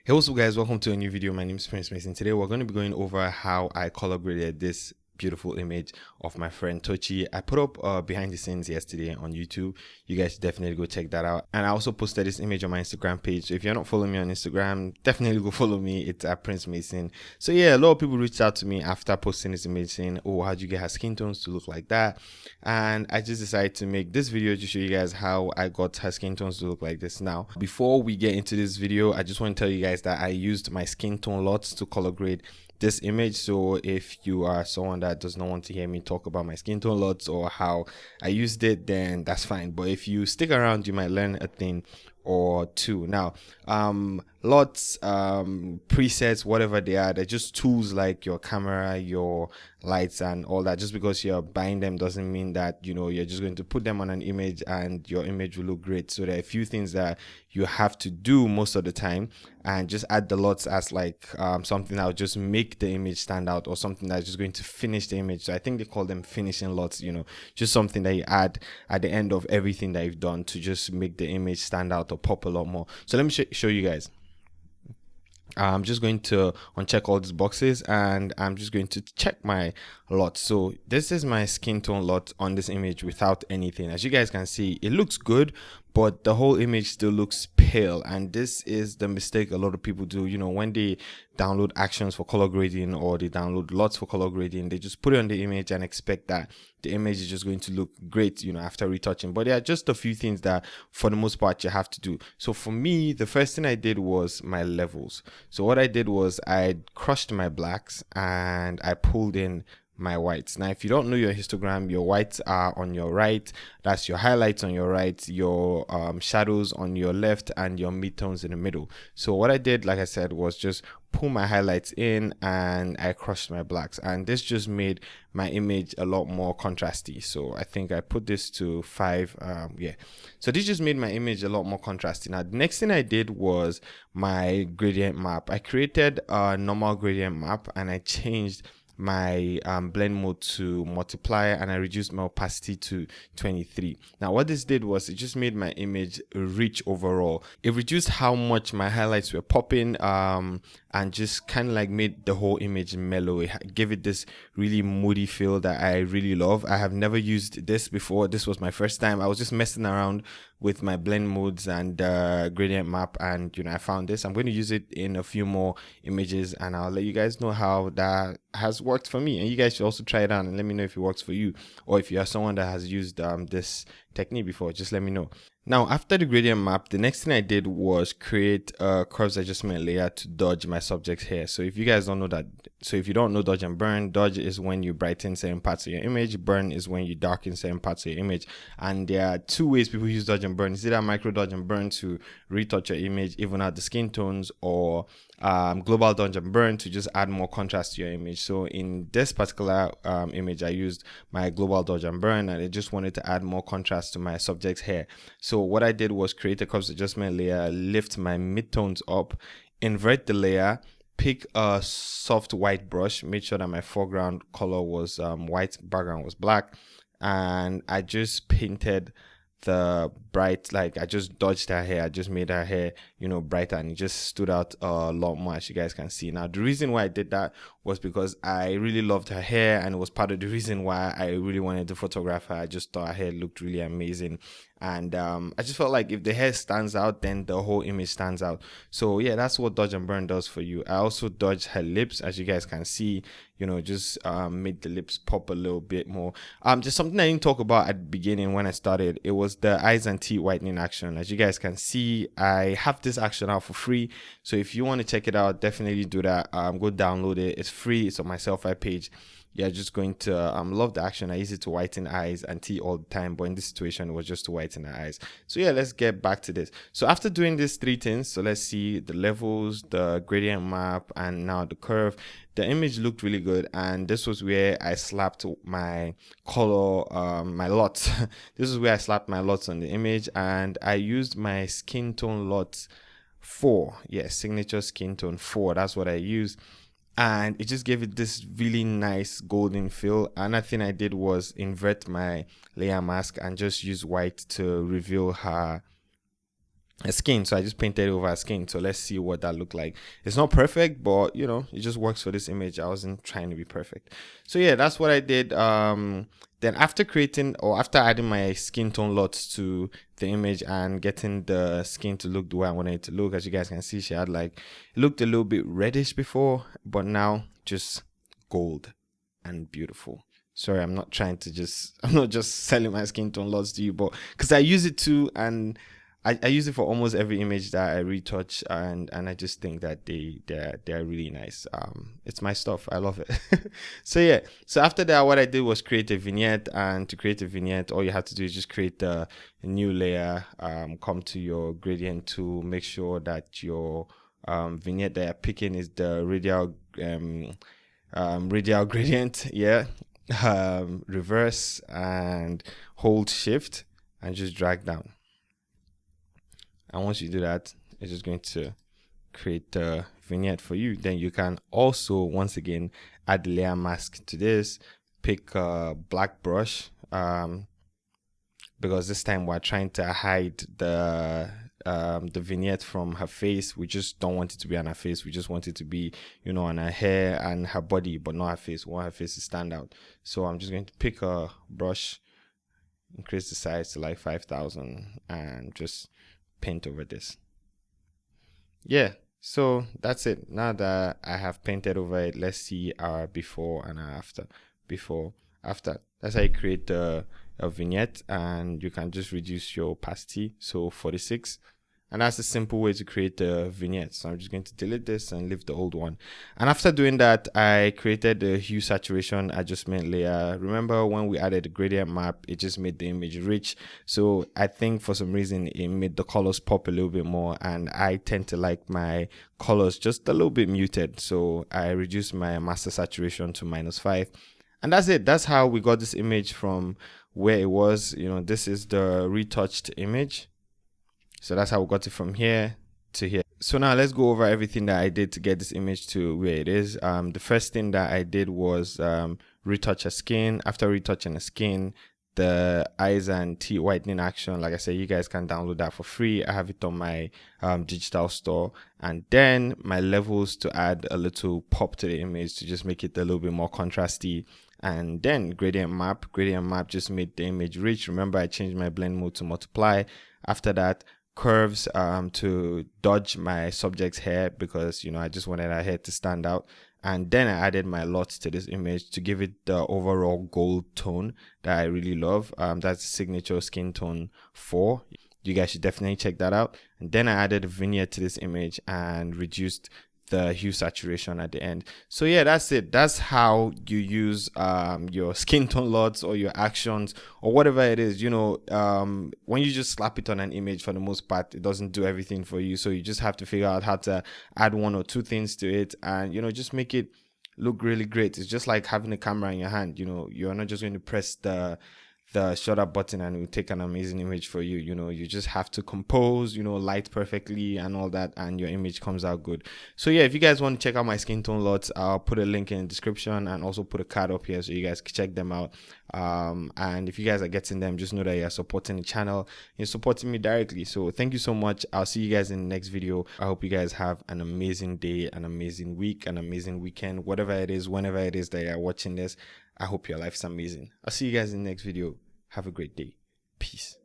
Hey, what's up guys, welcome to a new video. My name is Meyson. Today we're going to be going over how I color graded this beautiful image of my friend Tochi. I put up behind the scenes yesterday on YouTube. You guys should definitely go check that out. And I also posted this image on my Instagram page. So if you're not following me on Instagram, definitely go follow me. It's at Prince Meyson. So yeah, a lot of people reached out to me after posting this image saying, oh, how'd you get her skin tones to look like that? And I just decided to make this video to show you guys how I got her skin tones to look like this. Now, before we get into this video, I just want to tell you guys that I used my Skin Tone LUTs to color grade this image. So if you are someone that does not want to hear me talk about my Skin Tone LUTs or how I used it, then that's fine. But if you stick around, you might learn a thing or two. Now, LUTs, presets, whatever they are, they're just tools like your camera, your lights and all that. Just because you're buying them doesn't mean that, you know, you're just going to put them on an image and your image will look great. So there are a few things that you have to do most of the time, and just add the LUTs as like something that will just make the image stand out, or something that's just going to finish the image. So I think they call them finishing LUTs, you know, just something that you add at the end of everything that you've done to just make the image stand out or pop a lot more. So let me show you guys. I'm just going to uncheck all these boxes and I'm just going to check my LUT. So this is my skin tone LUT on this image without anything. As you guys can see, it looks good, but the whole image still looks pale. And this is the mistake a lot of people do. You know, when they download actions for color grading or they download LUTs for color grading, they just put it on the image and expect that the image is just going to look great, you know, after retouching. But there are just a few things that for the most part you have to do. So for me, the first thing I did was my levels. So what I did was I crushed my blacks and I pulled in my whites. Now, if you don't know your histogram, your whites are on your right, that's your highlights on your right, your shadows on your left, and your midtones in the middle. So what I did, like I said, was just pull my highlights in and I crushed my blacks, and this just made my image a lot more contrasty. So I think I put this to 5. Yeah, so this just made my image a lot more contrasty. Now the next thing I did was my gradient map. I created a normal gradient map and I changed my blend mode to multiply, and I reduced my opacity to 23. Now what this did was it just made my image rich overall. It reduced how much my highlights were popping, and just kind of like made the whole image mellow. It gave it this really moody feel that I really love. I have never used this before. This was my first time. I was just messing around with my blend modes and gradient map, and you know, I found this. I'm going to use it in a few more images and I'll let you guys know how that has worked for me, and you guys should also try it out and let me know if it works for you, or if you are someone that has used this technique before, just let me know. Now after the gradient map, the next thing I did was create a curves adjustment layer to dodge my subject's hair. So if you guys don't know that, so if you don't know dodge and burn, dodge is when you brighten certain parts of your image, burn is when you darken certain parts of your image. And there are two ways people use dodge and burn. Is either micro dodge and burn to retouch your image, even out the skin tones, or global dodge and burn to just add more contrast to your image. So in this particular image, I used my global dodge and burn, and I just wanted to add more contrast to my subject's hair. So what I did was create a curves adjustment layer, lift my midtones up, invert the layer, pick a soft white brush, make sure that my foreground color was white, background was black, and I just painted the bright, like I just dodged her hair. I just made her hair, you know, brighter, and it just stood out a lot more, as you guys can see. Now the reason why I did that was because I really loved her hair, and it was part of the reason why I really wanted to photograph her. I just thought her hair looked really amazing, and I just felt like if the hair stands out, then the whole image stands out. So yeah, that's what dodge and burn does for you. I also dodged her lips, as you guys can see, you know, just made the lips pop a little bit more. Just something I didn't talk about at the beginning when I started, it was the eyes and teeth whitening action. As you guys can see, I have this action out for free, so if you want to check it out, definitely do that. Go download it. It's free. It's on my Selfie page. You're just going to love the action. I use it to whiten eyes and teeth all the time, but in this situation it was just to whiten the eyes. So yeah, let's get back to this. So after doing these three things, so let's see the levels, the gradient map, and now the curve, the image looked really good. And this was where I slapped my color, my LUTs. This is where I slapped my LUTs on the image, and I used my Skin Tone LUTs 4. Yes, signature Skin Tone 4, that's what I used. And it just gave it this really nice golden feel. Another thing I did was invert my layer mask and just use white to reveal her a skin. So I just painted over a skin. So let's see what that looked like. It's not perfect, but you know, it just works for this image. I wasn't trying to be perfect. So yeah, that's what I did. Then after creating, or after adding my skin tone LUTs to the image and getting the skin to look the way I wanted it to look, as you guys can see, she had like, it looked a little bit reddish before, but now just gold and beautiful. Sorry, I'm not just selling my skin tone LUTs to you, but because I use it too, and I use it for almost every image that I retouch, and I just think that they're really nice. It's my stuff. I love it. So yeah. So after that, what I did was create a vignette, and to create a vignette, all you have to do is just create a new layer. Come to your gradient tool. Make sure that your vignette that you're picking is the radial gradient. Yeah. Reverse and hold shift and just drag down. And once you do that, it's just going to create the vignette for you. Then you can also, once again, add the layer mask to this. Pick a black brush, because this time we're trying to hide the vignette from her face. We just don't want it to be on her face. We just want it to be, you know, on her hair and her body, but not her face. We want her face to stand out. So I'm just going to pick a brush, increase the size to like 5,000, and just paint over this. Yeah, so that's it. Now that I have painted over it, let's see our before and after. Before, after. That's how you create a vignette, and you can just reduce your opacity, so 46. And that's a simple way to create a vignette. So I'm just going to delete this and leave the old one. And after doing that, I created the hue saturation adjustment layer. Remember when we added the gradient map, it just made the image rich. So I think for some reason it made the colors pop a little bit more, and I tend to like my colors just a little bit muted. So I reduced my master saturation to -5. And that's it. That's how we got this image from where it was. You know, this is the retouched image. So that's how we got it from here to here. So now let's go over everything that I did to get this image to where it is. The first thing that I did was retouch a skin. After retouching a skin, the eyes and teeth whitening action, like I said, you guys can download that for free. I have it on my digital store. And then my levels to add a little pop to the image to just make it a little bit more contrasty. And then gradient map just made the image rich. Remember, I changed my blend mode to multiply. After that, curves to dodge my subject's hair, because you know I just wanted her hair to stand out. And then I added my LUTs to this image to give it the overall gold tone that I really love. That's signature Skin Tone 4. You guys should definitely check that out. And then I added a vignette to this image and reduced the hue saturation at the end. So yeah, that's it. That's how you use your skin tone LUTs or your actions or whatever it is. You know, when you just slap it on an image, for the most part, it doesn't do everything for you. So you just have to figure out how to add one or two things to it, and you know, just make it look really great. It's just like having a camera in your hand. You know, you're not just going to press the shutter button and it will take an amazing image for you. You know, you just have to compose, you know, light perfectly and all that, and your image comes out good. So yeah, if you guys want to check out my skin tone LUTs, I'll put a link in the description and also put a card up here so you guys can check them out. And if you guys are getting them, just know that you're supporting the channel, you're supporting me directly. So thank you so much. I'll see you guys in the next video. I hope you guys have an amazing day, an amazing week, an amazing weekend, whatever it is, whenever it is that you're watching this. I hope your life's amazing. I'll see you guys in the next video. Have a great day. Peace.